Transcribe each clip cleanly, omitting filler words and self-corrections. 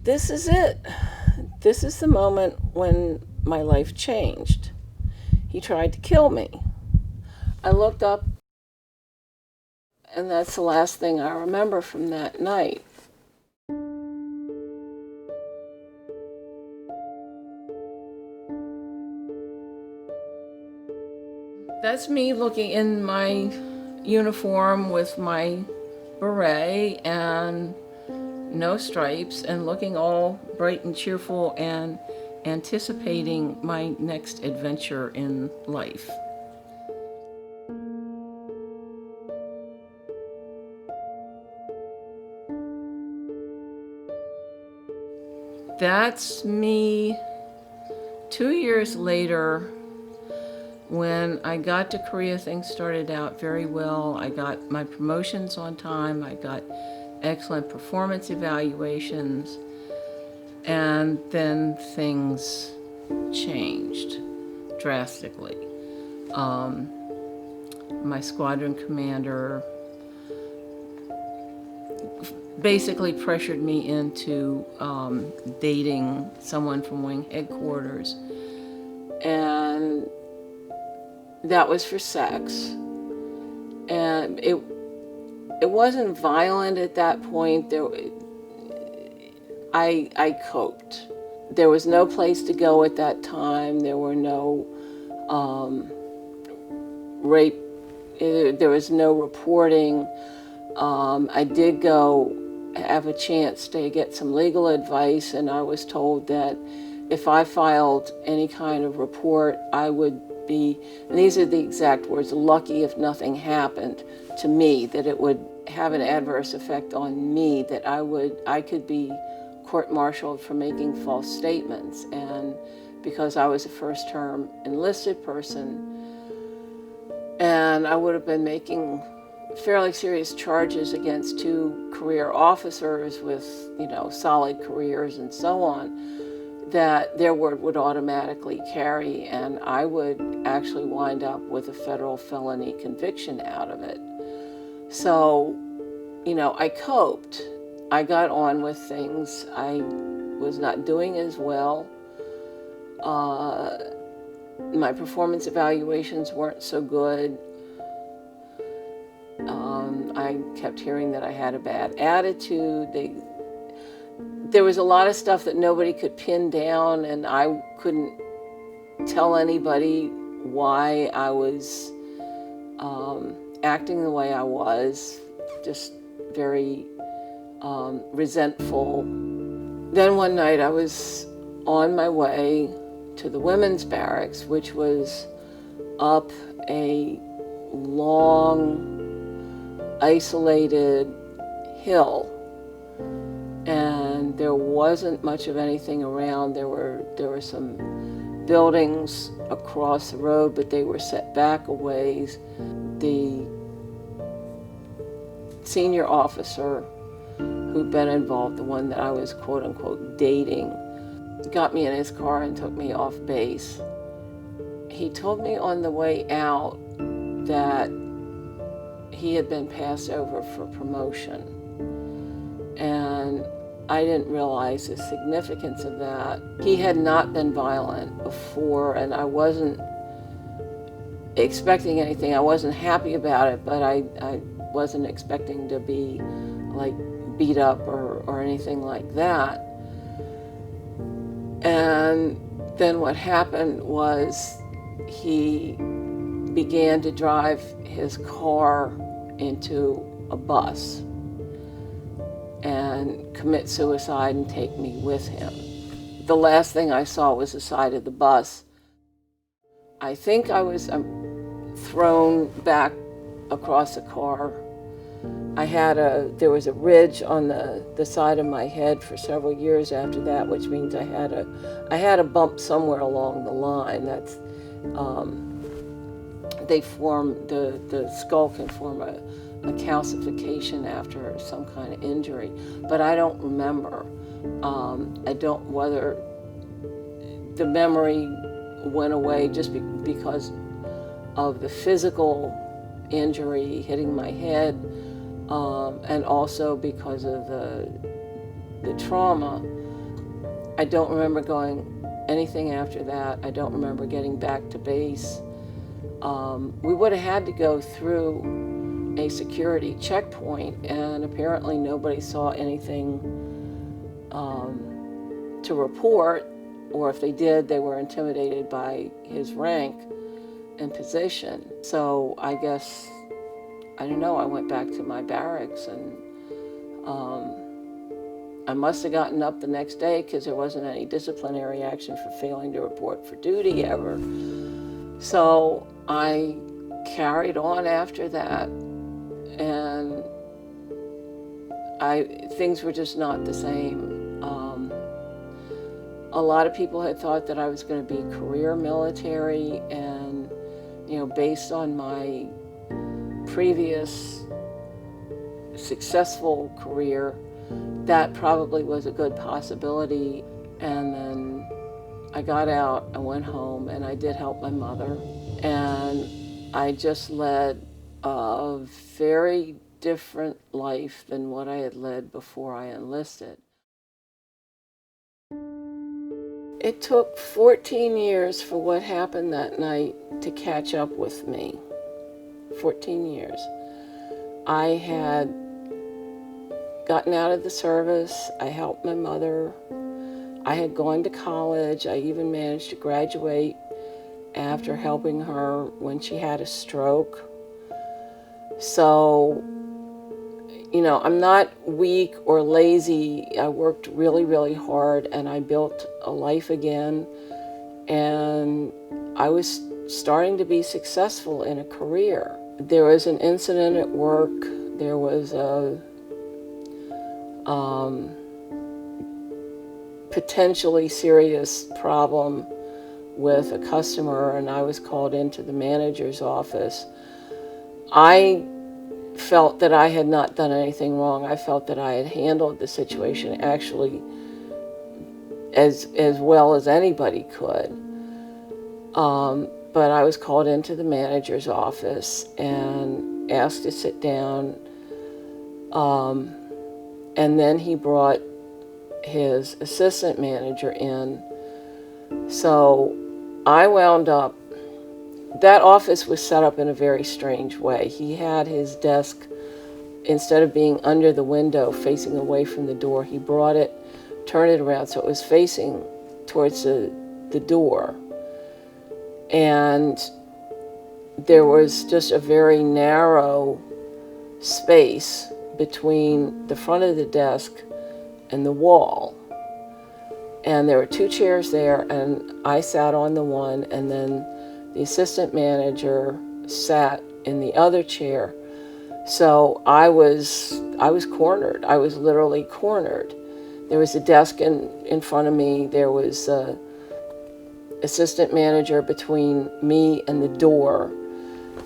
this is it. This is the moment when my life changed. He tried to kill me. I looked up, and that's the last thing I remember from that night. That's me looking in my uniform with my beret and no stripes and looking all bright and cheerful and anticipating my next adventure in life. That's me 2 years later. When I got to Korea, things started out very well. I got my promotions on time. I got excellent performance evaluations. And then things changed drastically. My squadron commander basically pressured me into dating someone from wing headquarters. And that was for sex. And it wasn't violent at that point. I coped. There was no place to go at that time. There were no rape. There was no reporting. I did go have a chance to get some legal advice, and I was told that if I filed any kind of report, I would be, and these are the exact words, lucky if nothing happened to me, that it would have an adverse effect on me, that I could be court-martialed for making false statements. And because I was a first-term enlisted person, and I would have been making fairly serious charges against 2 career officers with, solid careers and so on, that their word would automatically carry, and I would actually wind up with a federal felony conviction out of it. So, I coped. I got on with things. I was not doing as well. My performance evaluations weren't so good. I kept hearing that I had a bad attitude. There was a lot of stuff that nobody could pin down, and I couldn't tell anybody why I was acting the way I was, just very resentful. Then one night I was on my way to the women's barracks, which was up a long, isolated hill. And there wasn't much of anything around. There were some buildings across the road, but they were set back a ways. The senior officer who'd been involved, the one that I was quote unquote dating, got me in his car and took me off base. He told me on the way out that he had been passed over for promotion. And I didn't realize the significance of that. He had not been violent before, and I wasn't expecting anything. I wasn't happy about it, but I wasn't expecting to be like beat up or anything like that. And then what happened was he began to drive his car into a bus and commit suicide and take me with him. The last thing I saw was the side of the bus. I think I was thrown back across the car. There was a ridge on the side of my head for several years after that, which means I had a bump somewhere along the line. That's the skull can form a calcification after some kind of injury, but I don't remember. Whether the memory went away just because of the physical injury hitting my head, and also because of the trauma. I don't remember going anything after that. I don't remember getting back to base. We would have had to go through a security checkpoint, and apparently nobody saw anything to report, or if they did, they were intimidated by his rank and position. So I guess, I don't know, I went back to my barracks, and I must have gotten up the next day because there wasn't any disciplinary action for failing to report for duty ever. So I carried on after that, and things were just not the same. A lot of people had thought that I was going to be career military, and based on my previous successful career, that probably was a good possibility. And then I got out, I went home, and I did help my mother. And I just led a very different life than what I had led before I enlisted. It took 14 years for what happened that night to catch up with me. 14 years. I had gotten out of the service, I helped my mother, I had gone to college, I even managed to graduate after helping her when she had a stroke. So, I'm not weak or lazy. I worked really, really hard, and I built a life again, and I was starting to be successful in a career. There was an incident at work. There was a potentially serious problem with a customer, and I was called into the manager's office. I felt that I had not done anything wrong. I felt that I had handled the situation actually as well as anybody could. But I was called into the manager's office and asked to sit down. And then he brought his assistant manager in. So I wound up, that office was set up in a very strange way. He had his desk, instead of being under the window facing away from the door, he brought it, turned it around so it was facing towards the door. And there was just a very narrow space between the front of the desk and the wall. And there were two chairs there, and I sat on the one, and then the assistant manager sat in the other chair. So I was cornered. I was literally cornered. There was a desk in front of me. There was an assistant manager between me and the door.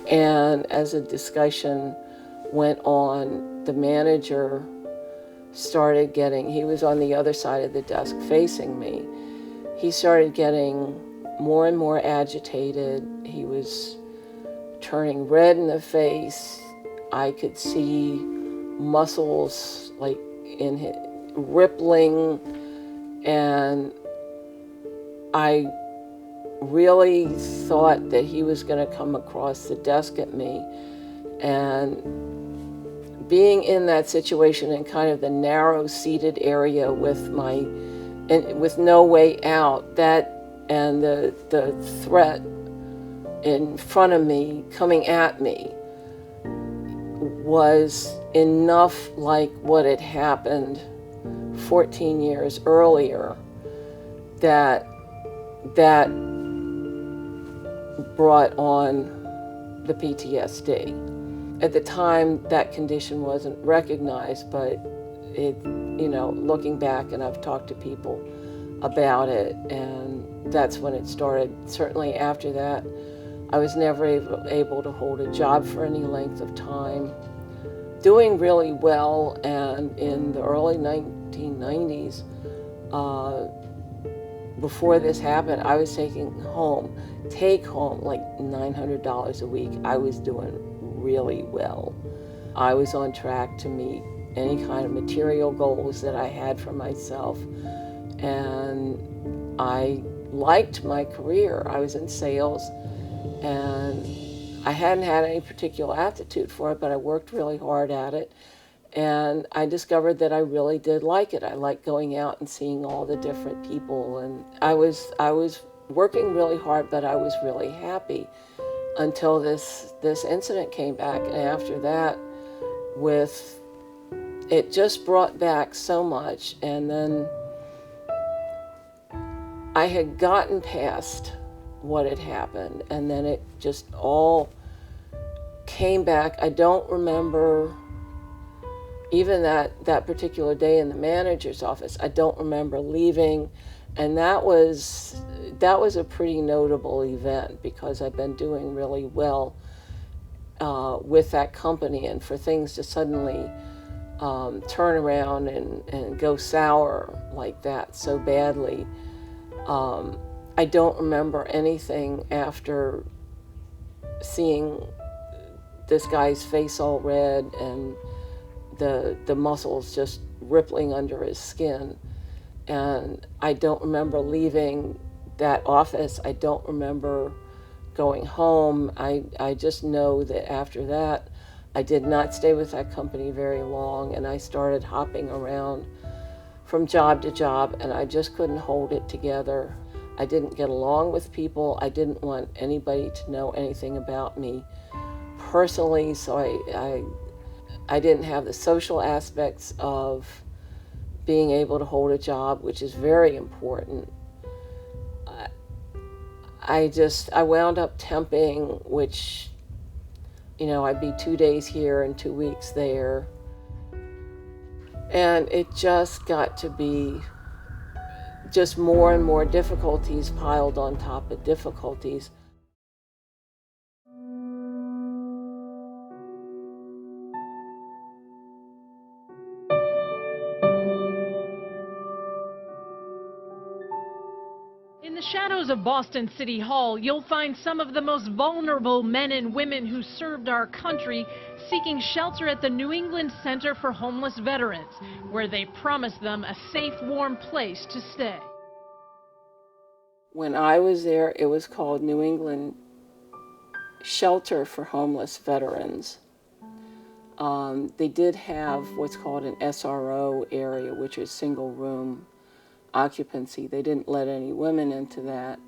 And as the discussion went on, the manager started getting, he was on the other side of the desk facing me. He started getting more and more agitated. He was turning red in the face. I could see muscles like in his, rippling, and I really thought that he was going to come across the desk at me. And being in that situation in kind of the narrow seated area with no way out, that and the threat in front of me coming at me was enough like what had happened 14 years earlier that brought on the PTSD. At the time, that condition wasn't recognized, but it, looking back, and I've talked to people about it, and that's when it started. Certainly after that, I was never able to hold a job for any length of time. Doing really well, and in the early 1990s, before this happened, I was taking home like $900 a week. I was doing really well. I was on track to meet any kind of material goals that I had for myself, And I liked my career. I was in sales, and I hadn't had any particular aptitude for it, but I worked really hard at it. And I discovered that I really did like it. I liked going out and seeing all the different people. And I was working really hard, but I was really happy until this incident came back. And after that, it just brought back so much. And then I had gotten past what had happened, and then it just all came back. I don't remember even that particular day in the manager's office. I don't remember leaving, and that was a pretty notable event because I've been doing really well with that company, and for things to suddenly turn around and go sour like that so badly. I don't remember anything after seeing this guy's face all red and the muscles just rippling under his skin. And I don't remember leaving that office. I don't remember going home. I just know that after that, I did not stay with that company very long, and I started hopping around from job to job, and I just couldn't hold it together. I didn't get along with people. I didn't want anybody to know anything about me personally, so I didn't have the social aspects of being able to hold a job, which is very important. I wound up temping, which, I'd be 2 days here and 2 weeks there. And it just got to be just more and more difficulties piled on top of difficulties. In the shadows of Boston City Hall, you'll find some of the most vulnerable men and women who served our country seeking shelter at the New England Center for Homeless Veterans, where they promised them a safe, warm place to stay. When I was there, it was called New England Shelter for Homeless Veterans. They did have what's called an SRO area, which is single room occupancy. They didn't let any women into that.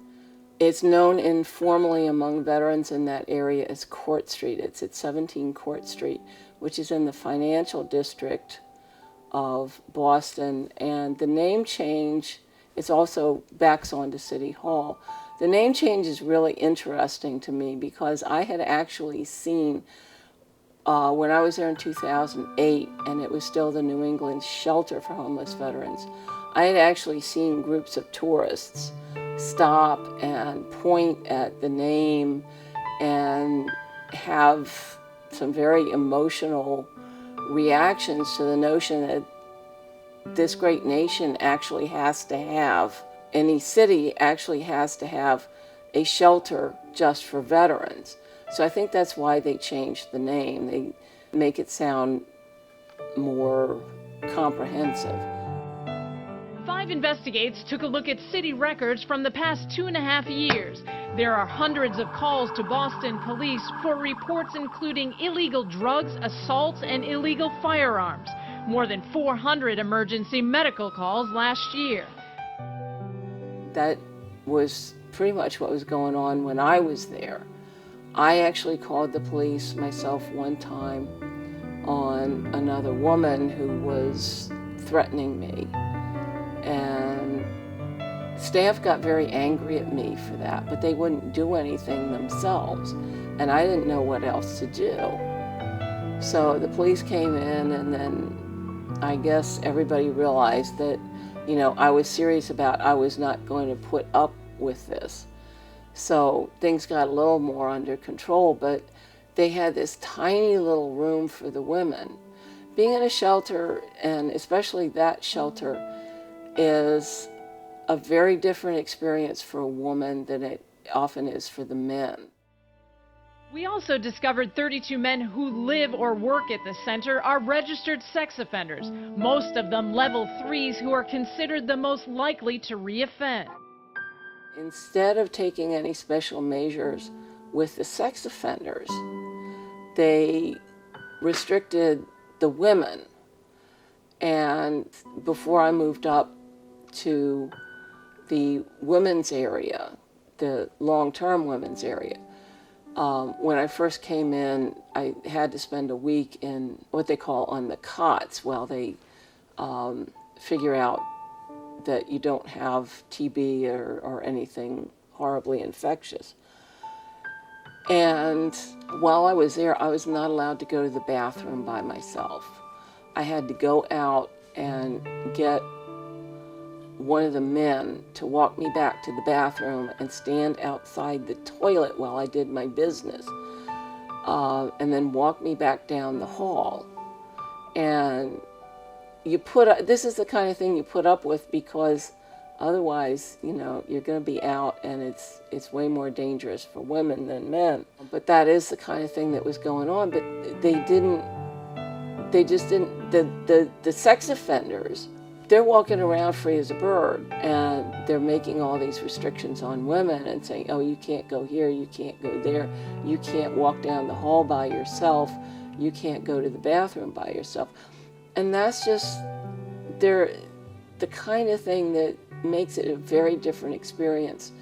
It's known informally among veterans in that area as Court Street. It's at 17 Court Street, which is in the financial district of Boston. And the name change, it's also backs onto City Hall. The name change is really interesting to me because I had actually seen, when I was there in 2008, and it was still the New England Shelter for Homeless Veterans, I had actually seen groups of tourists stop and point at the name and have some very emotional reactions to the notion that this great nation actually has to have, any city actually has to have a shelter just for veterans. So I think that's why they changed the name. They make it sound more comprehensive. 5 Investigates took a look at city records from the past 2.5 years. There are hundreds of calls to Boston police for reports including illegal drugs, assaults, and illegal firearms. More than 400 emergency medical calls last year. That was pretty much what was going on when I was there. I actually called the police myself one time on another woman who was threatening me. And staff got very angry at me for that, but they wouldn't do anything themselves. And I didn't know what else to do. So the police came in, and then I guess everybody realized that, I was serious about I was not going to put up with this. So things got a little more under control, but they had this tiny little room for the women. Being in a shelter, and especially that shelter, is a very different experience for a woman than it often is for the men. We also discovered 32 men who live or work at the center are registered sex offenders, most of them level 3s who are considered the most likely to reoffend. Instead of taking any special measures with the sex offenders, they restricted the women. And before I moved up to the women's area, the long-term women's area, when I first came in, I had to spend a week in what they call on the cots while they figure out that you don't have TB or anything horribly infectious. And while I was there, I was not allowed to go to the bathroom by myself. I had to go out and get one of the men to walk me back to the bathroom and stand outside the toilet while I did my business, and then walk me back down the hall. And this is the kind of thing you put up with, because otherwise, you know, you're going to be out, and it's way more dangerous for women than men. But that is the kind of thing that was going on. But the sex offenders, they're walking around free as a bird, and they're making all these restrictions on women and saying, oh, you can't go here, you can't go there, you can't walk down the hall by yourself, you can't go to the bathroom by yourself. And that's just, the kind of thing that makes it a very different experience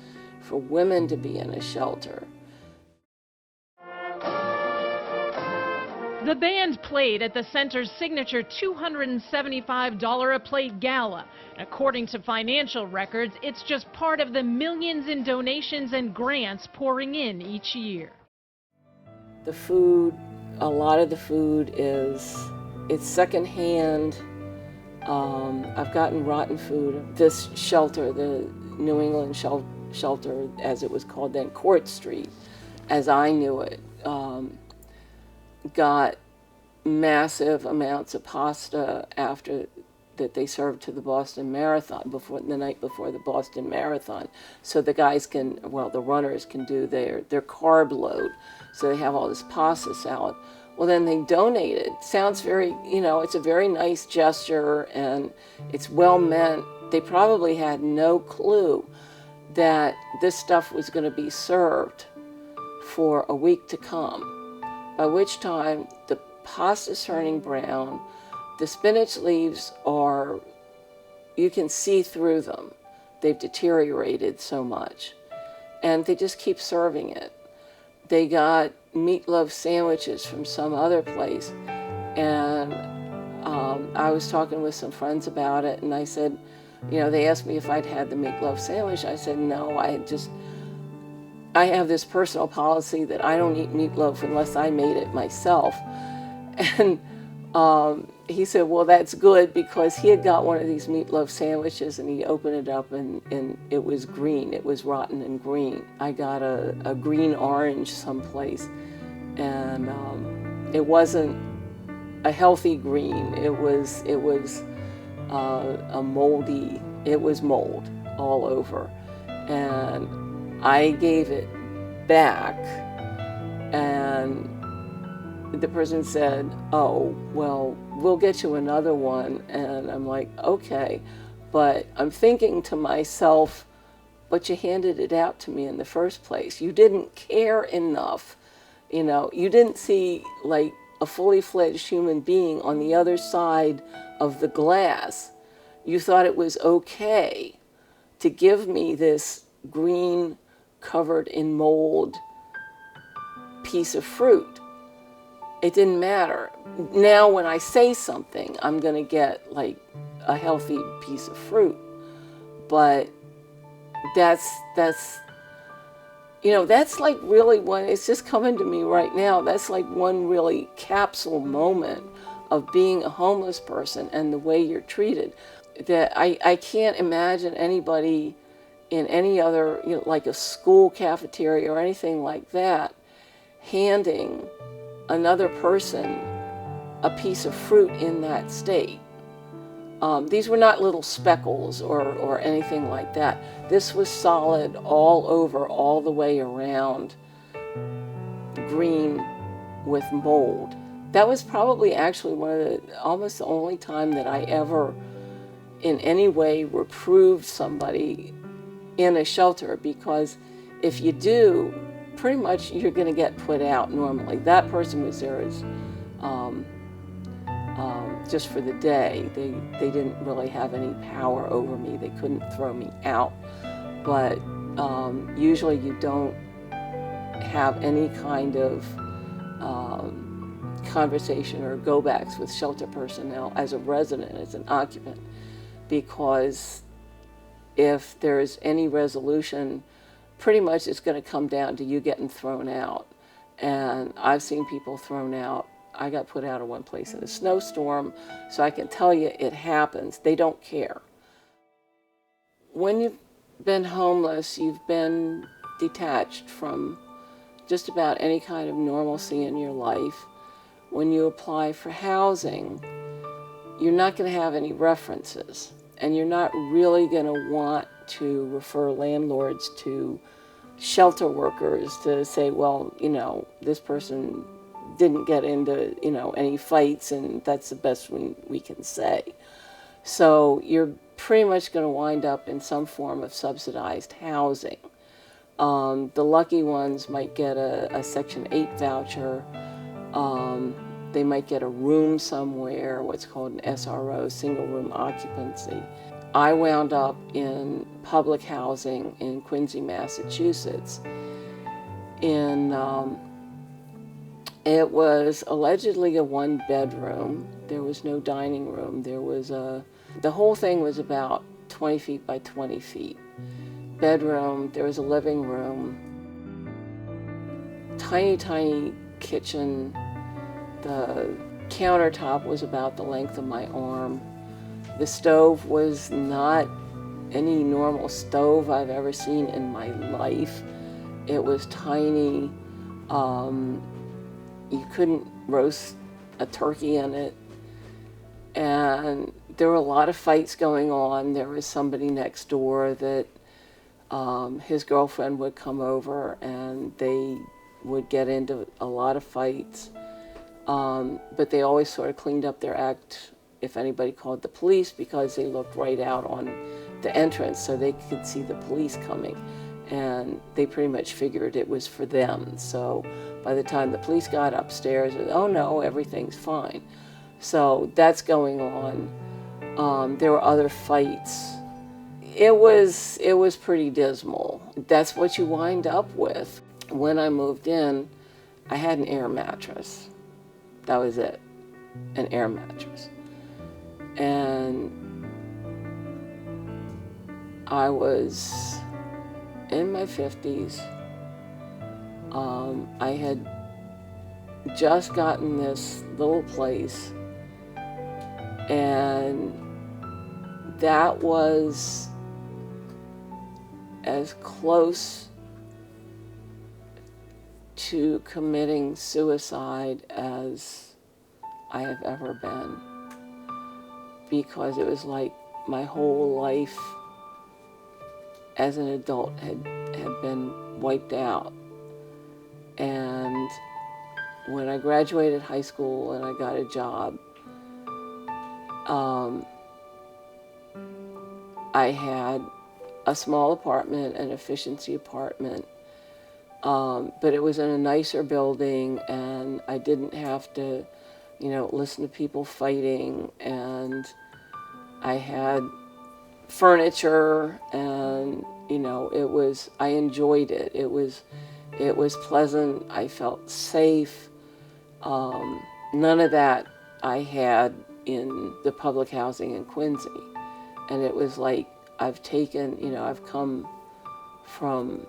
for women to be in a shelter. The band played at the center's signature $275 a plate gala. According to financial records, it's just part of the millions in donations and grants pouring in each year. The food, a lot of the food it's secondhand. I've gotten rotten food. This shelter, the New England shelter, as it was called then, Court Street, as I knew it, got massive amounts of pasta after that they served to the Boston Marathon, the night before the Boston Marathon, so the guys can, well, the runners can do their carb load, so they have all this pasta salad. Well, then they donated. Sounds very, you know, it's a very nice gesture, and it's well meant. They probably had no clue that this stuff was going to be served for a week to come, by which time the pasta's turning brown, the spinach leaves you can see through them. They've deteriorated so much, and they just keep serving it. They got meatloaf sandwiches from some other place, and I was talking with some friends about it, and I said, you know, they asked me if I'd had the meatloaf sandwich. I said, no, I have this personal policy that I don't eat meatloaf unless I made it myself. And he said, well, that's good, because he had got one of these meatloaf sandwiches and he opened it up and it was green. It was rotten and green. I got a green orange someplace, and it wasn't a healthy green. It was a moldy, it was mold all over. And I gave it back, and the person said, oh, well, we'll get you another one. And I'm like, okay. But I'm thinking to myself, but you handed it out to me in the first place. You didn't care enough. You know, you didn't see like a fully fledged human being on the other side of the glass. You thought it was okay to give me this green, covered in mold piece of fruit. It didn't matter. Now when I say something, I'm going to get like a healthy piece of fruit. But that's you know, that's like really one, it's just coming to me right now, that's like one really capsule moment of being a homeless person and the way you're treated. That I can't imagine anybody in any other, you know, like a school cafeteria or anything like that, handing another person a piece of fruit in that state. These were not little speckles or anything like that. This was solid all over, all the way around, green with mold. That was probably actually almost the only time that I ever in any way reproved somebody in a shelter, because if you do, pretty much you're going to get put out normally. That person was there as just for the day. They didn't really have any power over me. They couldn't throw me out. But usually you don't have any kind of conversation or go-backs with shelter personnel as a resident, as an occupant, because if there's any resolution, pretty much it's going to come down to you getting thrown out. And I've seen people thrown out. I got put out of one place in a snowstorm, so I can tell you it happens. They don't care. When you've been homeless, you've been detached from just about any kind of normalcy in your life. When you apply for housing, you're not going to have any references, and you're not really going to want to refer landlords to shelter workers to say, well, you know, this person didn't get into, you know, any fights, and that's the best we can say. So you're pretty much going to wind up in some form of subsidized housing. The lucky ones might get a Section 8 voucher. They might get a room somewhere, what's called an SRO, single room occupancy. I wound up in public housing in Quincy, Massachusetts. It was allegedly a one-bedroom. There was no dining room. The whole thing was about 20 feet by 20 feet. Bedroom, there was a living room, tiny, tiny kitchen. The countertop was about the length of my arm. The stove was not any normal stove I've ever seen in my life. It was tiny. You couldn't roast a turkey in it. And there were a lot of fights going on. There was somebody next door that his girlfriend would come over, and they would get into a lot of fights. But they always sort of cleaned up their act if anybody called the police, because they looked right out on the entrance so they could see the police coming. And they pretty much figured it was for them. So by the time the police got upstairs, oh no, everything's fine. So that's going on. There were other fights. It was pretty dismal. That's what you wind up with. When I moved in, I had an air mattress. That was it, an air mattress. And I was in my 50s. I had just gotten this little place, and that was as close to committing suicide as I have ever been, because it was like my whole life as an adult had been wiped out. And when I graduated high school and I got a job, I had a small apartment, an efficiency apartment, but it was in a nicer building, and I didn't have to, you know, listen to people fighting, and I had furniture, and, you know, I enjoyed it. It was pleasant. I felt safe. None of that I had in the public housing in Quincy. And it was like I've come from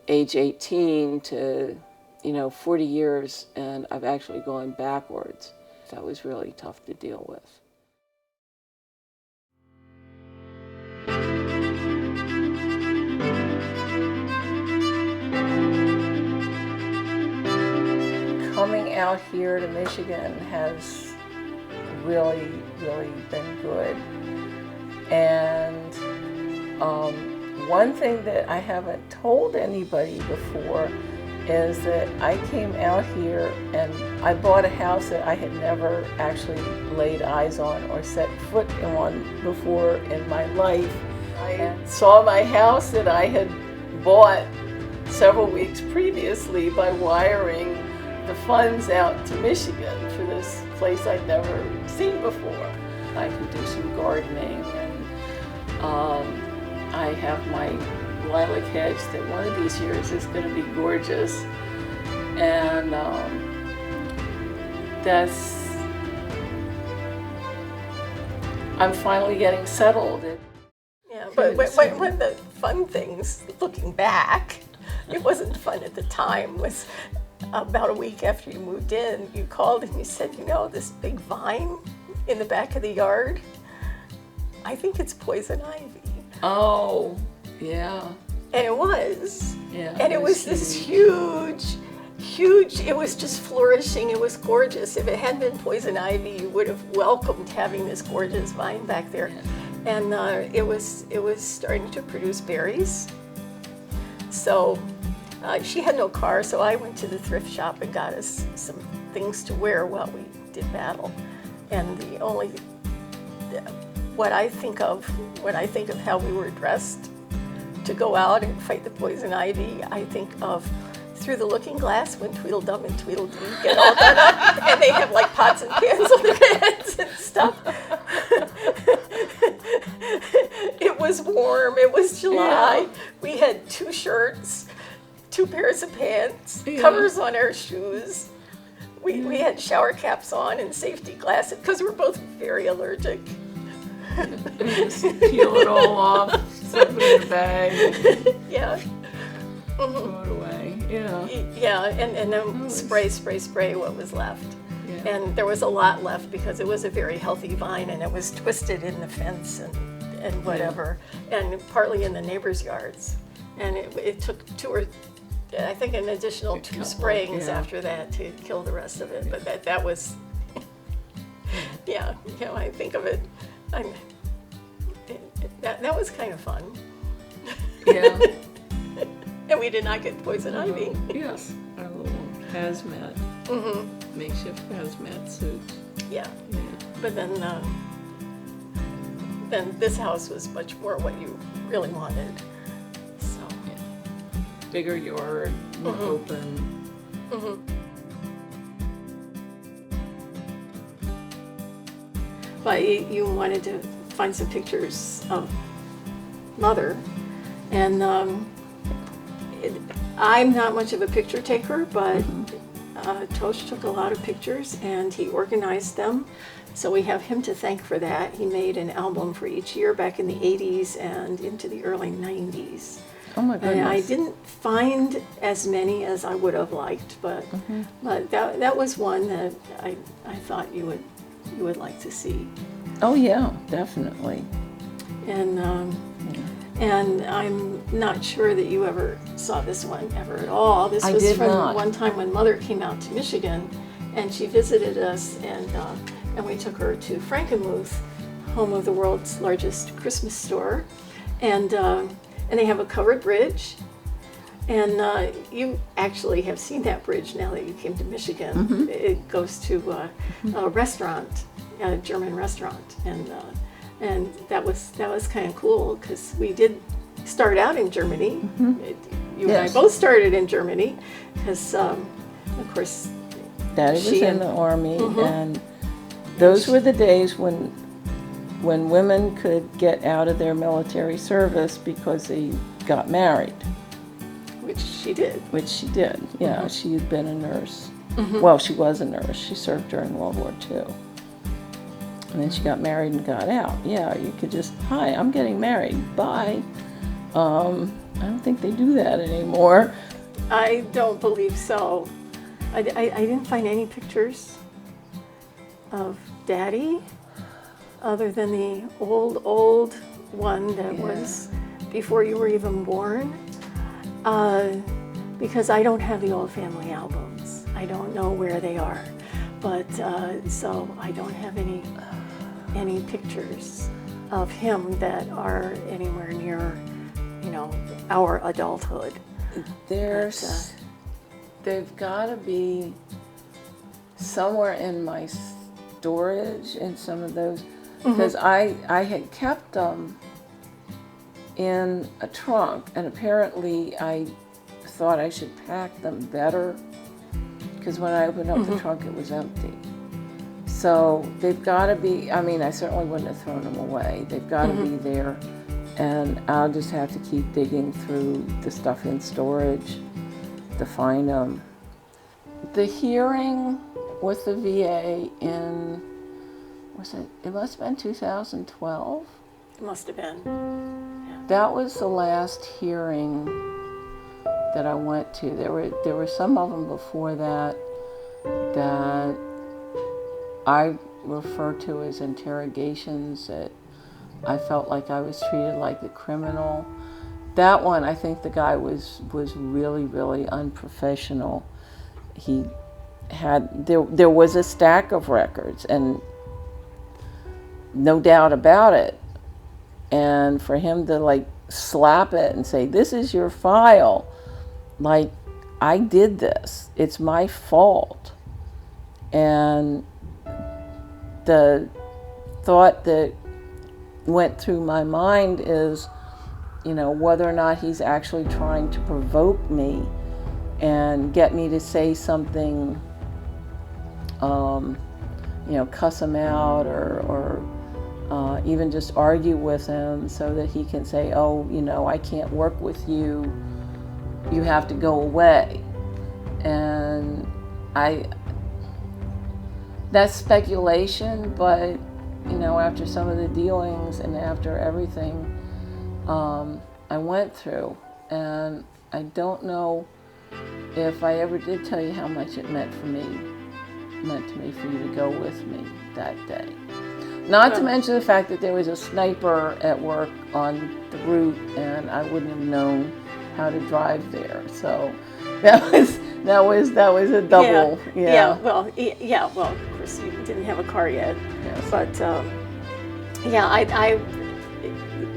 age 18 to, 40 years, and I've actually gone backwards. That was really tough to deal with. Coming out here to Michigan has really, really been good. And one thing that I haven't told anybody before is that I came out here and I bought a house that I had never actually laid eyes on or set foot on before in my life. I saw my house that I had bought several weeks previously by wiring the funds out to Michigan for this place I'd never seen before. I can do some gardening, and I have my lilac hedge that one of these years is going to be gorgeous, and I'm finally getting settled. Yeah, but one of the fun things, looking back, it wasn't fun at the time, was about a week after you moved in, you called and you said, you know, this big vine in the back of the yard, I think it's poison ivy. Oh, yeah. And it was. Yeah. And it was this huge, it was just flourishing. It was gorgeous. If it hadn't been poison ivy, you would have welcomed having this gorgeous vine back there. Yeah. And it was starting to produce berries. So she had no car, so I went to the thrift shop and got us some things to wear while we did battle. And the only, what I think of how we were dressed to go out and fight the poison ivy, I think of Through the Looking Glass when Tweedledum and Tweedledee get all done up and they have like pots and pans on their heads and stuff. It was warm, it was July. Yeah. We had 2 shirts, 2 pairs of pants, yeah, covers on our shoes. We had shower caps on and safety glasses because we're both very allergic. Just peel it all off, stuff it in a bag. Yeah. Throw it away. Yeah. Yeah, and then spray what was left. Yeah. And there was a lot left because it was a very healthy vine and it was twisted in the fence and whatever, yeah, and partly in the neighbors' yards. And it took I think an additional 2 sprayings, yeah, after that to kill the rest of it. But that was, yeah, you know, I think of it, that was kind of fun. Yeah. And we did not get poison ivy. Yes, our little hazmat, mm-hmm, makeshift hazmat suits. Yeah. Yeah. But then this house was much more what you really wanted. So. Yeah. Bigger yard, more, mm-hmm, open. Mm-hmm. But you wanted to find some pictures of Mother, and I'm not much of a picture taker, but Tosh took a lot of pictures and he organized them. So we have him to thank for that. He made an album for each year back in the 80s and into the early 90s. Oh my goodness. And I didn't find as many as I would have liked, but that was one that I thought you would like to see. Oh yeah, definitely. And and I'm not sure that you ever saw this one ever at all. This was from one time when Mother came out to Michigan, and she visited us, and we took her to Frankenmuth, home of the world's largest Christmas store, and they have a covered bridge, and you actually have seen that bridge now that you came to Michigan. Mm-hmm. It goes to a restaurant, a German restaurant, and that was kind of cool because we did start out in Germany. Mm-hmm. You, yes, and I both started in Germany because, of course, Daddy was in the Army, mm-hmm, and those were the days when women could get out of their military service because they got married. Which she did. Yeah. Mm-hmm. She had been a nurse. Mm-hmm. Well, she was a nurse. She served during World War II. And then she got married and got out. Yeah, you could just, hi, I'm getting married, bye. I don't think they do that anymore. I don't believe so. I didn't find any pictures of Daddy other than the old one that was before you were even born. Because I don't have the old family albums. I don't know where they are. But, so I don't have any pictures of him that are anywhere near, our adulthood. There's they've got to be somewhere in my storage in some of those, because I had kept them in a trunk, and apparently I thought I should pack them better, because when I opened up the trunk it was empty. So they've got to be, I mean, I certainly wouldn't have thrown them away. They've got to be there, and I'll just have to keep digging through the stuff in storage to find them. The hearing with the VA in, it must have been 2012? It must have been. Yeah. That was the last hearing that I went to. There were some of them before that I refer to as interrogations, that I felt like I was treated like a criminal. That one, I think the guy was really, really unprofessional. He had, there was a stack of records, and no doubt about it. And for him to like slap it and say, "This is your file," like, I did this, it's my fault. And the thought that went through my mind is, you know, whether or not he's actually trying to provoke me and get me to say something, you know, cuss him out, or even just argue with him so that he can say, "Oh, you know, I can't work with you, you have to go away." And that's speculation, but, you know, after some of the dealings and after everything I went through, and I don't know if I ever did tell you how much it meant to me for you to go with me that day. Not to mention the fact that there was a sniper at work on the route, and I wouldn't have known how to drive there. So that was a double. Well, of course you didn't have a car yet. Yes. But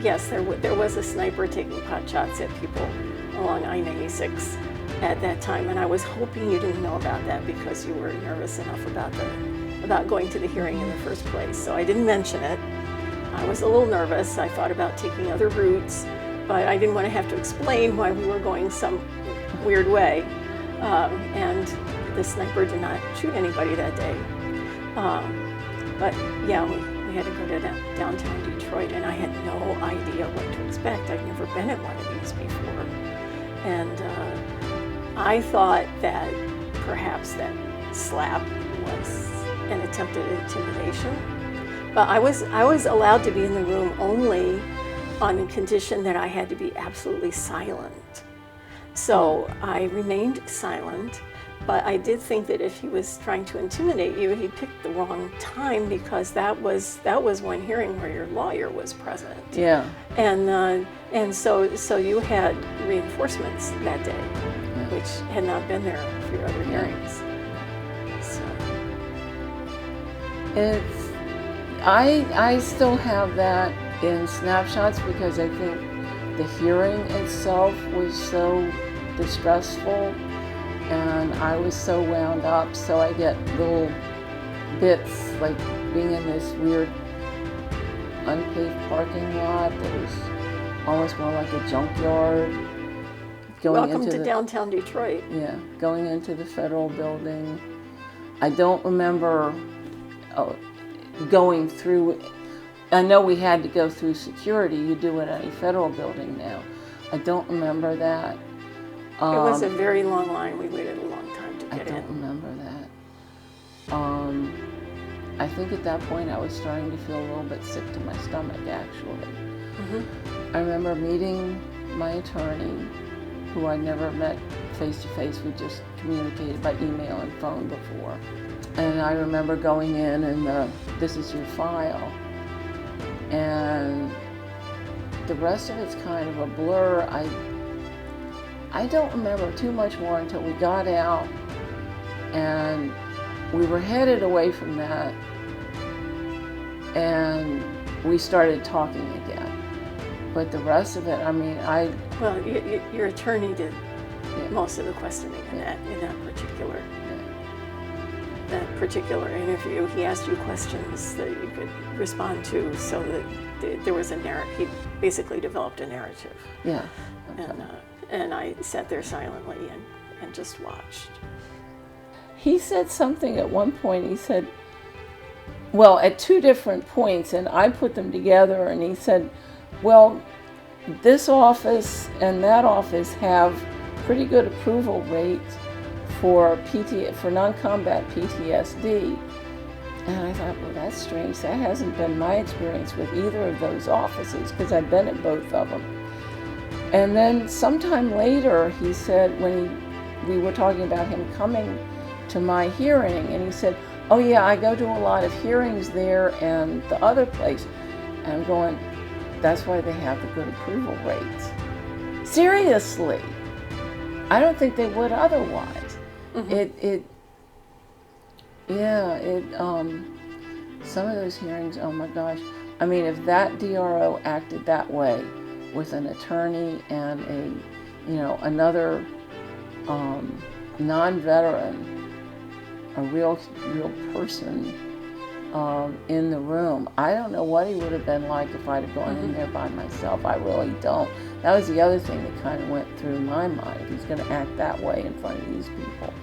yes, there was a sniper taking pot shots at people along I-96 at that time, and I was hoping you didn't know about that because you were nervous enough about going to the hearing in the first place. So I didn't mention it. I was a little nervous. I thought about taking other routes, but I didn't want to have to explain why we were going some weird way. And the sniper did not shoot anybody that day. But yeah, we had to go to downtown Detroit, and I had no idea what to expect. I'd never been at one of these before. And I thought that perhaps that slap was an attempted intimidation. But I was allowed to be in the room only on the condition that I had to be absolutely silent. So I remained silent, but I did think that if he was trying to intimidate you, he picked the wrong time, because that was one hearing where your lawyer was present. Yeah. And so you had reinforcements that day, which had not been there for your other hearings. So I still have that in snapshots, because I think the hearing itself was so distressful, and I was so wound up, so I get little bits, like being in this weird unpaved parking lot that was almost more like a junkyard. Welcome to downtown Detroit. Yeah, going into the federal building. I don't remember going through. I know we had to go through security. You do it at any federal building now. I don't remember that. It was a very long line. We waited a long time to get in. I don't remember that. I think at that point I was starting to feel a little bit sick to my stomach, actually. Mm-hmm. I remember meeting my attorney, who I never met face-to-face. We just communicated by email and phone before. And I remember going in and "This is your file." And the rest of it's kind of a blur. I don't remember too much more until we got out and we were headed away from that, and we started talking again. But the rest of it, I mean, Well, your attorney did most of the questioning in that particular interview. He asked you questions that you could respond to, so that there was a narrative. He basically developed a narrative. Yeah. And I sat there silently and just watched. He said something at one point. He said, well, at two different points, and I put them together, and he said, well, this office and that office have pretty good approval rates for non-combat PTSD. And I thought, well, that's strange. That hasn't been my experience with either of those offices, because I've been at both of them. And then sometime later, he said, when we were talking about him coming to my hearing, and he said, oh yeah, I go to a lot of hearings there and the other place. And I'm going, that's why they have the good approval rates. Seriously. I don't think they would otherwise. Mm-hmm. Some of those hearings, oh my gosh. I mean, if that DRO acted that way with an attorney and another non-veteran, a real person in the room, I don't know what he would have been like if I'd have gone in there by myself. I really don't. That was the other thing that kind of went through my mind. He's going to act that way in front of these people.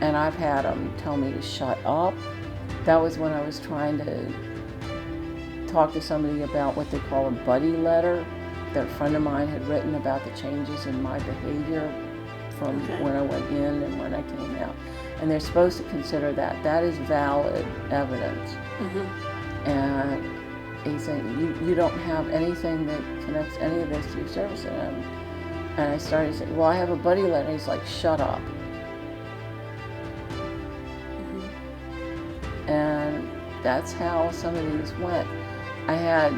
And I've had him tell me to shut up. That was when I was trying to talk to somebody about what they call a buddy letter that a friend of mine had written about the changes in my behavior from when I went in and when I came out. And they're supposed to consider that is valid evidence. Mm-hmm. And he's saying, you don't have anything that connects any of this to your service. And I started to say, well, I have a buddy letter. And he's like, shut up. Mm-hmm. And that's how some of these went. I had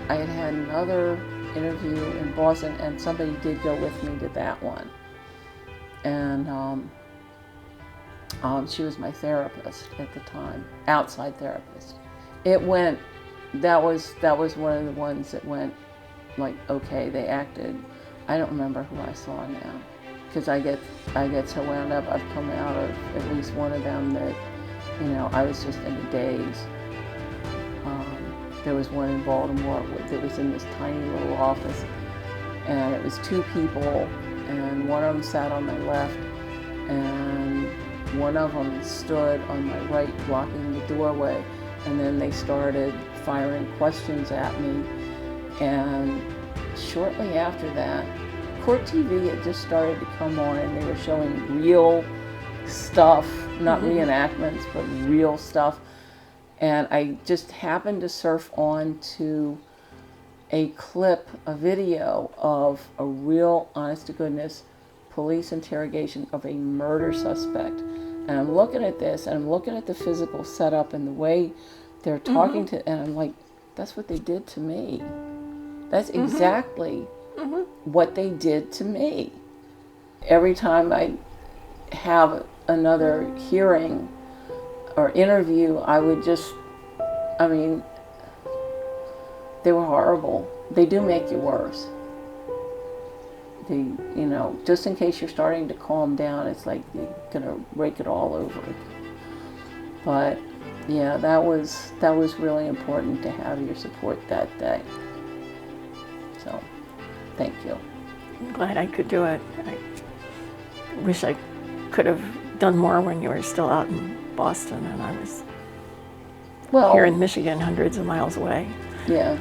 another interview in Boston, and somebody did go with me to that one. And she was my therapist at the time, outside therapist. That was one of the ones that went like, okay, they acted. I don't remember who I saw now, because I get so wound up. I've come out of at least one of them that, I was just in a daze. There was one in Baltimore that was in this tiny little office, and it was two people, and one of them sat on my left, and one of them stood on my right, blocking the doorway, and then they started firing questions at me. And shortly after that, Court TV had just started to come on, and they were showing real stuff, not reenactments, but real stuff. And I just happened to surf on to a video of a real, honest-to-goodness police interrogation of a murder suspect. And I'm looking at this, and I'm looking at the physical setup and the way they're talking to, and I'm like, that's what they did to me. That's exactly what they did to me. Every time I have another hearing or interview, I would they were horrible. They do make you worse. Just in case you're starting to calm down, it's like you're gonna rake it all over. But yeah, that was really important to have your support that day. So, thank you. I'm glad I could do it. I wish I could have done more when you were still out in Boston and I was here in Michigan, hundreds of miles away. Yeah.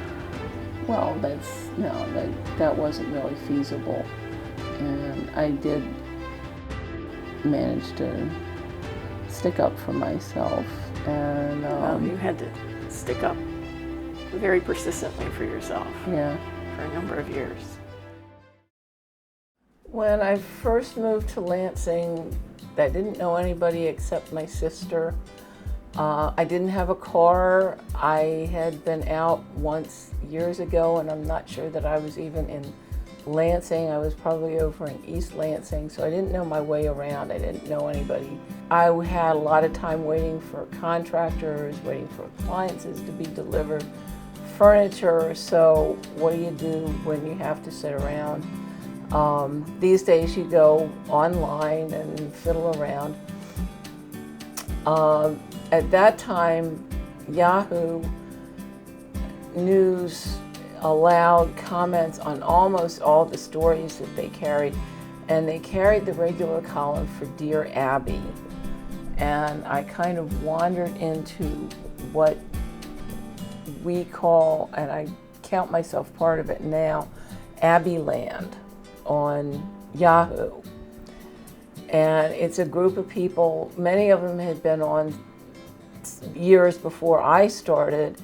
Well, that wasn't really feasible. And I did manage to stick up for myself. And you had to stick up very persistently for yourself. Yeah. For a number of years. When I first moved to Lansing, I didn't know anybody except my sister. I didn't have a car. I had been out once years ago, and I'm not sure that I was even in Lansing. I was probably over in East Lansing, so I didn't know my way around. I didn't know anybody. I had a lot of time waiting for contractors, waiting for appliances to be delivered, furniture. So what do you do when you have to sit around? These days you go online and fiddle around. At that time, Yahoo News allowed comments on almost all the stories that they carried, and they carried the regular column for Dear Abby. And I kind of wandered into what we call, and I count myself part of it now, Abby Land on Yahoo. And it's a group of people, many of them had been on years before I started,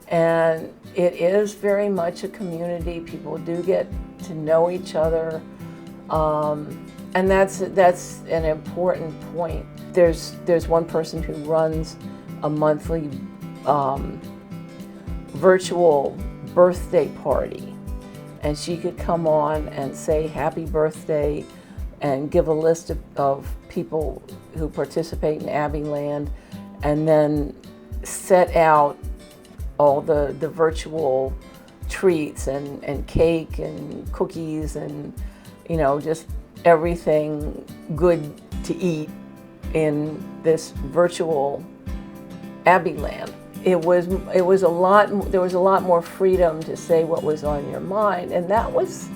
and it is very much a community. People do get to know each other, and that's an important point. There's one person who runs a monthly virtual birthday party, and she could come on and say happy birthday and give a list of people who participate in Abby Land, and then set out all the virtual treats and cake and cookies and, you know, just everything good to eat in this virtual Abby Land. There was a lot more freedom to say what was on your mind, and that was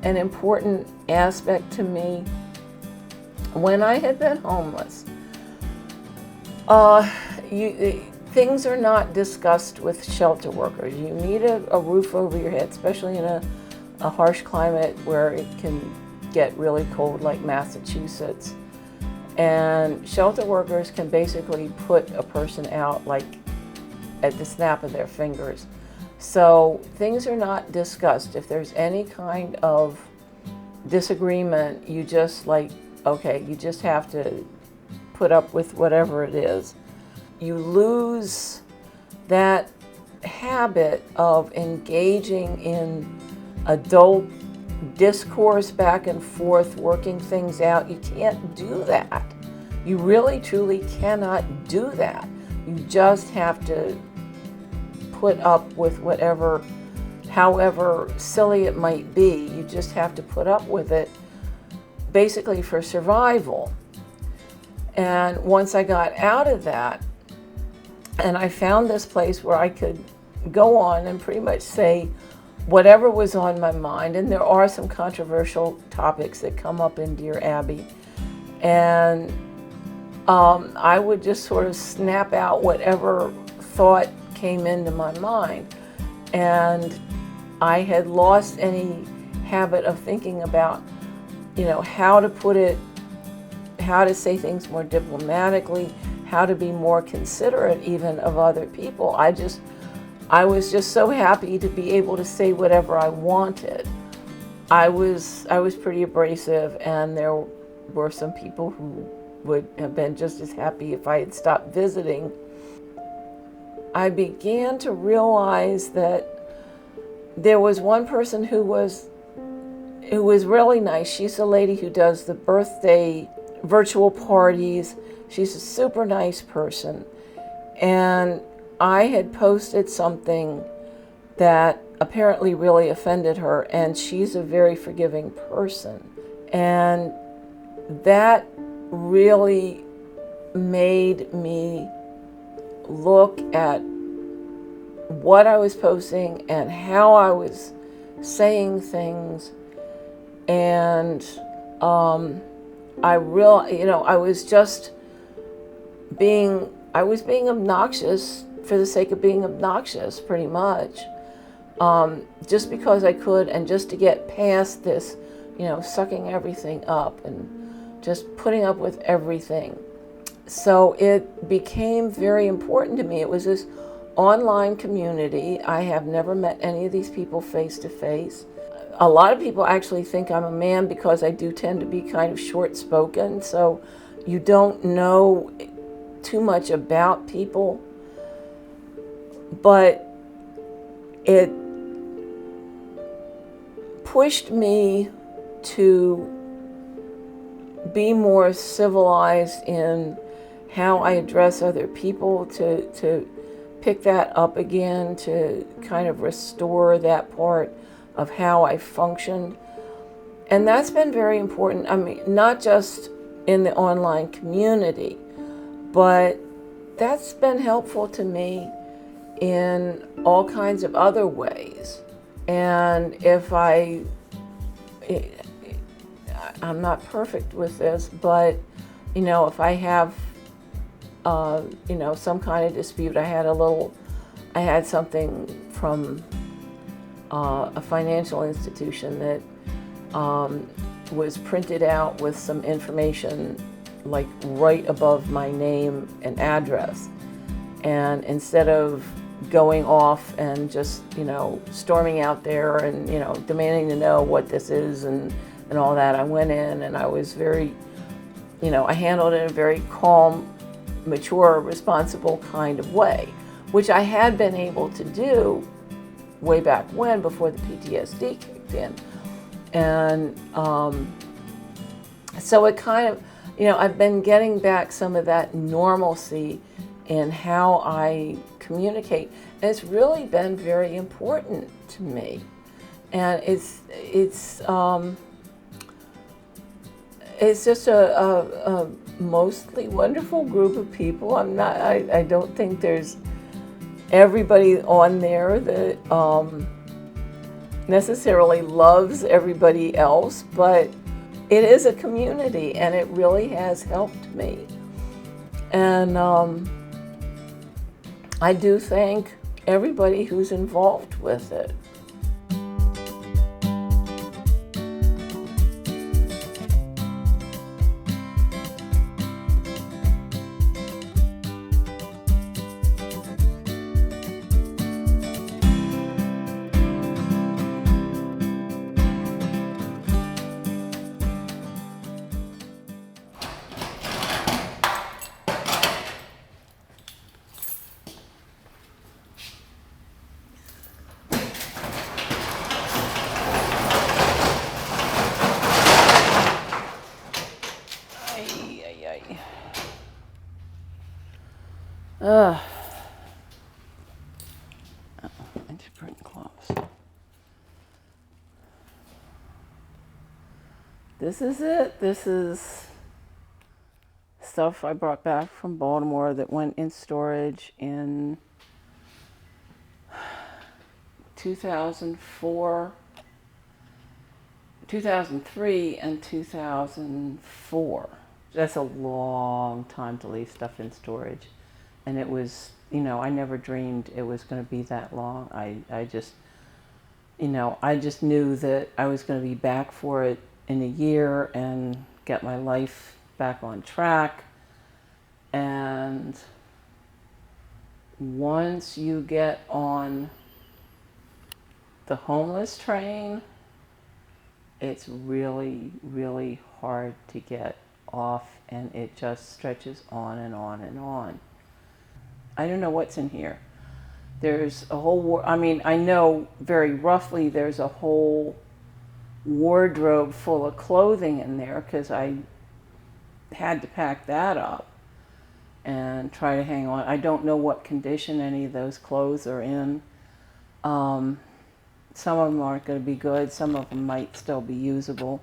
an important aspect to me when I had been homeless. Things are not discussed with shelter workers. You need a roof over your head, especially in a harsh climate where it can get really cold like Massachusetts. And shelter workers can basically put a person out like at the snap of their fingers. So things are not discussed. If there's any kind of disagreement, you just you just have to put up with whatever it is. You lose that habit of engaging in adult discourse back and forth, working things out. You can't do that. You really, truly cannot do that. You just have to put up with whatever, however silly it might be. You just have to put up with it basically for survival. And once I got out of that, and I found this place where I could go on and pretty much say whatever was on my mind, and there are some controversial topics that come up in Dear Abby, and I would just sort of snap out whatever thought came into my mind. And I had lost any habit of thinking about, you know, how to put it, how to say things more diplomatically, how to be more considerate even of other people. I was just so happy to be able to say whatever I wanted. I was pretty abrasive, and there were some people who would have been just as happy if I had stopped visiting. I began to realize that there was one person who was really nice. She's the lady who does the birthday virtual parties. She's a super nice person. And I had posted something that apparently really offended her, and she's a very forgiving person. And that really made me look at what I was posting and how I was saying things. And I was being obnoxious for the sake of being obnoxious, pretty much. Just because I could, and just to get past this, you know, sucking everything up and just putting up with everything. So it became very important to me. It was this online community. I have never met any of these people face to face. A lot of people actually think I'm a man because I do tend to be kind of short-spoken, so you don't know too much about people. But it pushed me to be more civilized in how I address other people, to pick that up again, to kind of restore that part of how I functioned. And that's been very important. I mean, not just in the online community, but that's been helpful to me in all kinds of other ways. And I'm not perfect with this, but if I have some kind of dispute, I had something from a financial institution that was printed out with some information like right above my name and address. And instead of going off and just, storming out there and, demanding to know what this is and all that, I went in and I was very, I handled it in a very calm, mature, responsible kind of way, which I had been able to do way back when, before the PTSD kicked in. And so it kind of, I've been getting back some of that normalcy in how I communicate. And it's really been very important to me. And it's just a mostly wonderful group of people. I don't think there's everybody on there that necessarily loves everybody else, but it is a community and it really has helped me. And I do thank everybody who's involved with it. I just bring clothes. This is it. This is stuff I brought back from Baltimore that went in storage in 2004, 2003, and 2004. That's a long time to leave stuff in storage. And it was, I never dreamed it was going to be that long. I just knew that I was going to be back for it in a year and get my life back on track. And once you get on the homeless train, it's really, really hard to get off, and it just stretches on and on and on. I don't know what's in here. There's a whole, I know very roughly there's a whole wardrobe full of clothing in there because I had to pack that up and try to hang on. I don't know what condition any of those clothes are in. Some of them aren't going to be good. Some of them might still be usable.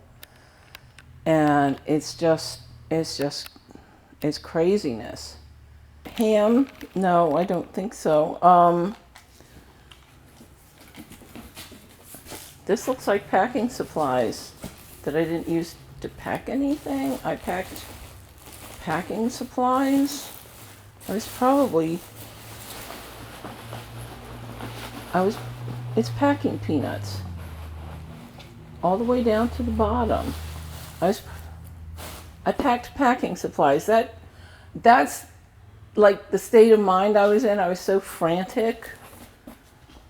And it's craziness. Ham? No, I don't think so. This looks like packing supplies that I didn't use to pack anything. I packed packing supplies. It's packing peanuts. All the way down to the bottom. I packed packing supplies. That's like the state of mind I was in. I was so frantic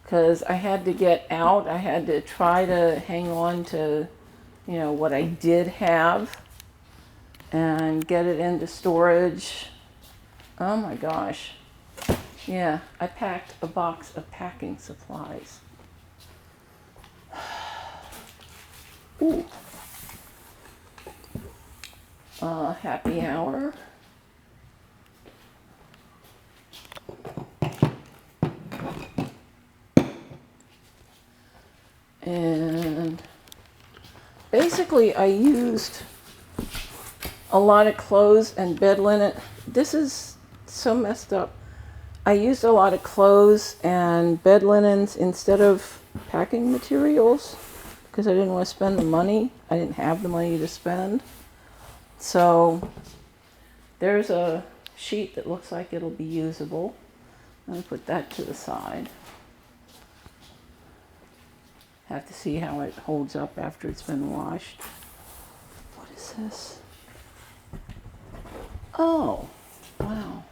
because I had to get out. I had to try to hang on to, what I did have and get it into storage. Oh my gosh. Yeah, I packed a box of packing supplies. Ooh. Happy hour. And basically I used a lot of clothes and bed linen. This is so messed up. I used a lot of clothes and bed linens instead of packing materials because I didn't want to spend the money. I didn't have the money to spend. So there's a sheet that looks like it'll be usable. I'm going to put that to the side. Have to see how it holds up after it's been washed. What is this? Oh, wow.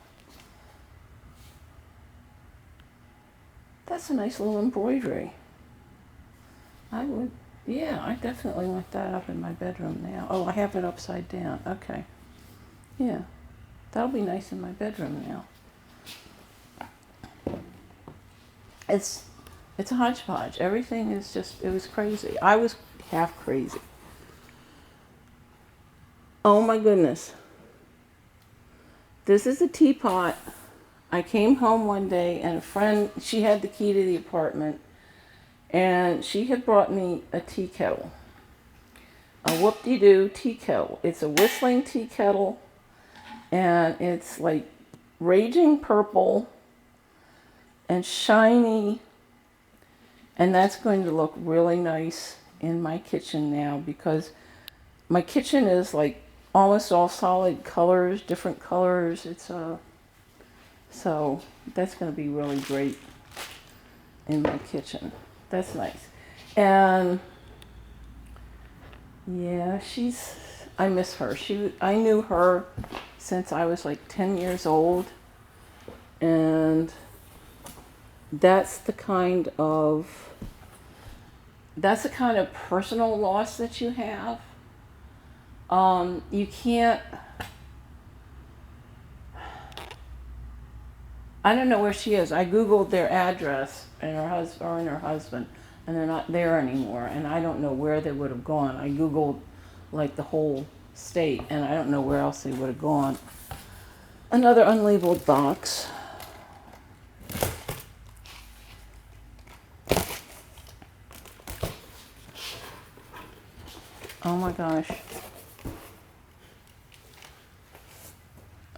That's a nice little embroidery. I definitely want that up in my bedroom now. Oh, I have it upside down. Okay. Yeah, that'll be nice in my bedroom now. It's a hodgepodge. Everything is just, it was crazy. I was half crazy. Oh my goodness. This is a teapot. I came home one day and a friend, she had the key to the apartment, and she had brought me a tea kettle. A whoop-de-doo tea kettle. It's a whistling tea kettle, and it's like raging purple and shiny, and that's going to look really nice in my kitchen now because my kitchen is like almost all solid colors, different colors. So that's going to be really great in my kitchen. That's nice. And yeah, I miss her. I knew her since I was like 10 years old, and that's the kind of personal loss that you have. You can't, I don't know where she is. I Googled their address and her husband, and they're not there anymore, and I don't know where they would have gone. I Googled like the whole state, and I don't know where else they would have gone. Another unlabeled box. Oh my gosh.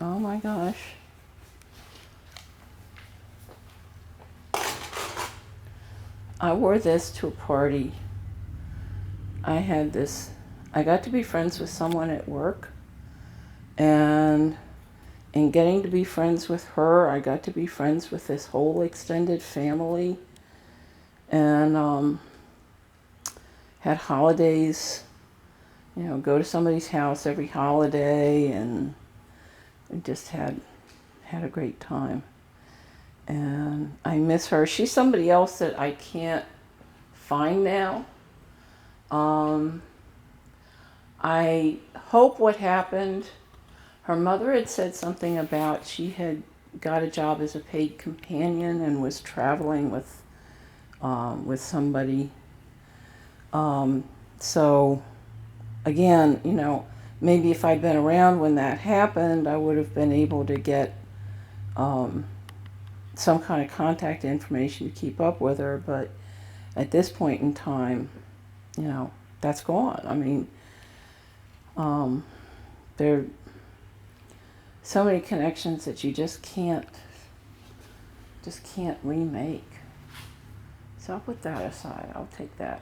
Oh my gosh. I wore this to a party. I got to be friends with someone at work, and in getting to be friends with her, I got to be friends with this whole extended family, and had holidays, go to somebody's house every holiday, and we just had a great time. And I miss her. She's somebody else that I can't find now. I hope what happened, her mother had said something about she had got a job as a paid companion and was traveling with somebody. So again, maybe if I'd been around when that happened, I would have been able to get some kind of contact information to keep up with her. But at this point in time, that's gone. I mean, there are so many connections that you just can't remake. So I'll put that aside. I'll take that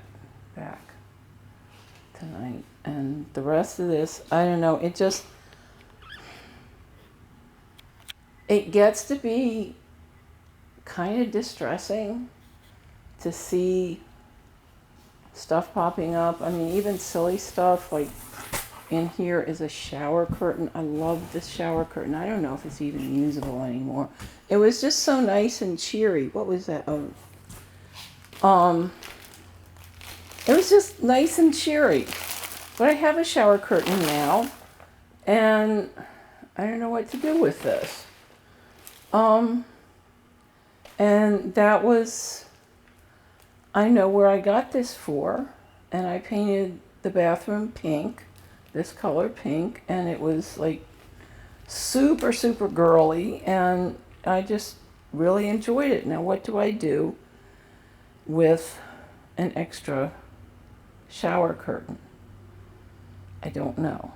back tonight. And the rest of this, I don't know, it gets to be kind of distressing to see stuff popping up. I mean, even silly stuff, like in here is a shower curtain. I love this shower curtain. I don't know if it's even usable anymore. It was just so nice and cheery. What was that? It was just nice and cheery. But I have a shower curtain now, and I don't know what to do with this. And that was, I know where I got this for, and I painted the bathroom pink, this color pink, and it was like super, super girly, and I just really enjoyed it. Now, what do I do with an extra shower curtain? I don't know.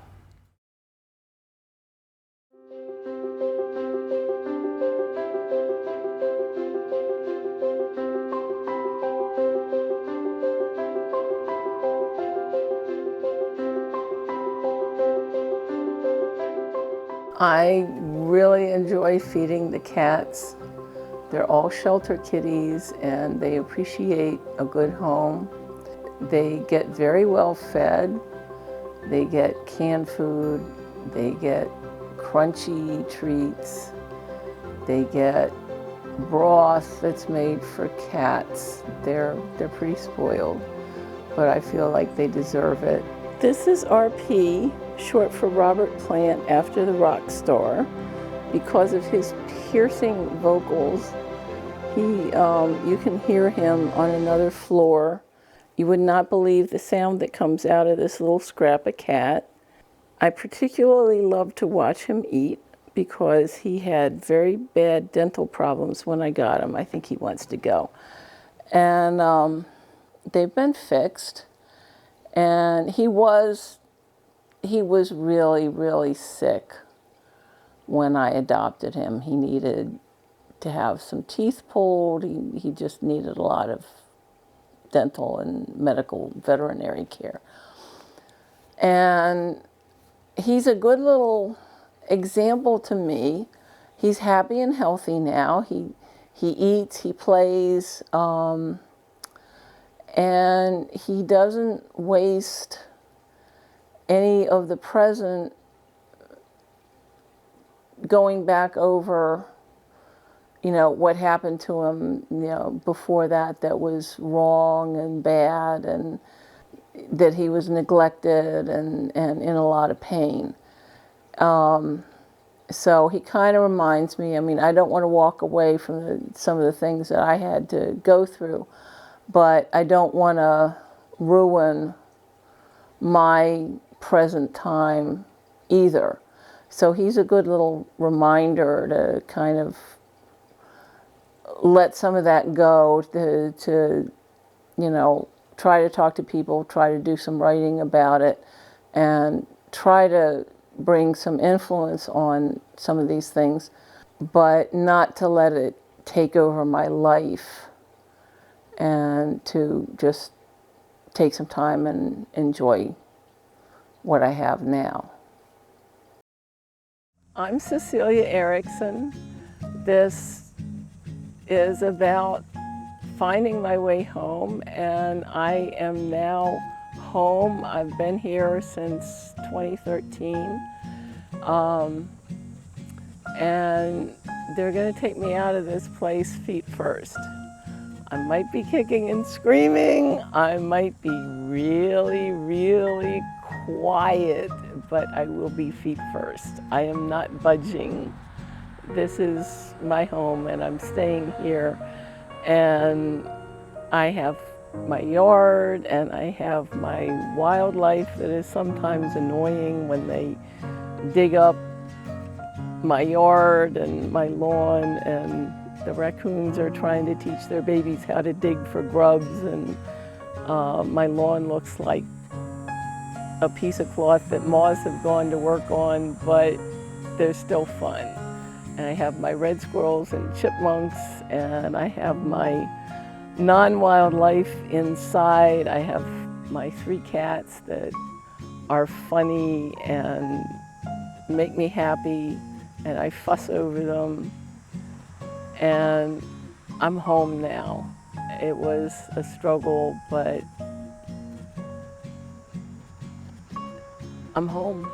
I really enjoy feeding the cats. They're all shelter kitties and they appreciate a good home. They get very well fed. They get canned food. They get crunchy treats. They get broth that's made for cats. They're pretty spoiled, but I feel like they deserve it. This is RP, short for Robert Plant after the rock star. Because of his piercing vocals, you can hear him on another floor. You would not believe the sound that comes out of this little scrap of cat. I particularly love to watch him eat because he had very bad dental problems when I got him. I think he wants to go. And they've been fixed. And he was really, really sick when I adopted him. He needed to have some teeth pulled. He just needed a lot of dental and medical veterinary care. And he's a good little example to me. He's happy and healthy now. He eats, he plays, and he doesn't waste any of the present going back over, what happened to him, before that was wrong and bad, and that he was neglected and in a lot of pain. So he kind of reminds me, I don't want to walk away from some of the things that I had to go through, but I don't want to ruin my present time either. So he's a good little reminder to kind of let some of that go, to try to talk to people, try to do some writing about it, and try to bring some influence on some of these things, but not to let it take over my life, and to just take some time and enjoy what I have now. I'm Cecelia Earesckson. This is about finding my way home, and I am now home. I've been here since 2013, and they're going to take me out of this place feet first. I might be kicking and screaming. I might be really, really quiet, but I will be feet first. I am not budging. This is my home and I'm staying here, and I have my yard and I have my wildlife that is sometimes annoying when they dig up my yard and my lawn, and the raccoons are trying to teach their babies how to dig for grubs, and my lawn looks like a piece of cloth that moths have gone to work on, but they're still fun. And I have my red squirrels and chipmunks, and I have my non-wildlife inside. I have my 3 cats that are funny and make me happy, and I fuss over them. And I'm home now. It was a struggle, but I'm home.